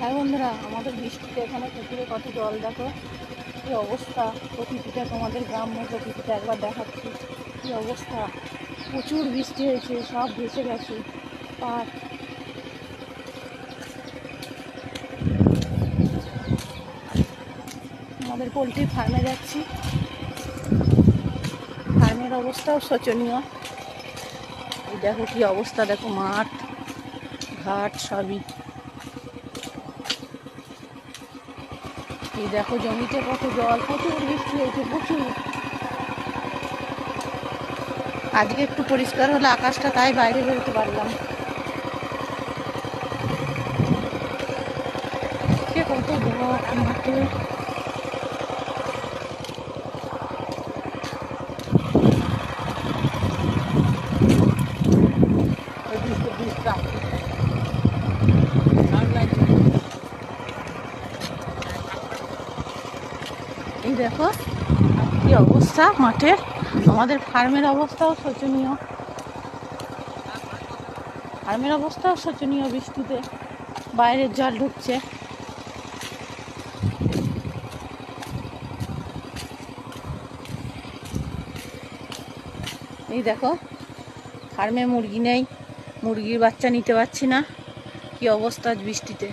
হ্যাঁ বন্ধুরা, আমাদের বৃষ্টিতে এখানে পুকুরে কত জল, দেখো কী অবস্থা। প্রকৃতিটা, তোমাদের গ্রাম্য প্রকৃতিটা একবার দেখাচ্ছি। কী অবস্থা, প্রচুর বৃষ্টি হয়েছে, সব ভেসে গেছে পাট। আমাদের পোলট্রি ফার্মে যাচ্ছি, ফার্মের অবস্থাও শোচনীয়। এই দেখো কী অবস্থা, দেখো মাঠ ঘাট সবই। এই দেখো জমিতে কত জল, প্রচুর বৃষ্টি হয়েছে, প্রচুর। আজকে একটু পরিষ্কার হলো আকাশটা, তাই বাইরে বেরোতে পারলাম। কত জল মাঠে। এই দেখো কি অবস্থা মাঠের, আমাদের ফার্মের অবস্থাও শোচনীয়। ফার্মের অবস্থাও শোচনীয়, বৃষ্টিতে বাইরের জল ঢুকছে। এই দেখো ফার্মে মুরগি নেই, মুরগির বাচ্চা নিতে পারছি না, কি অবস্থা বৃষ্টিতে।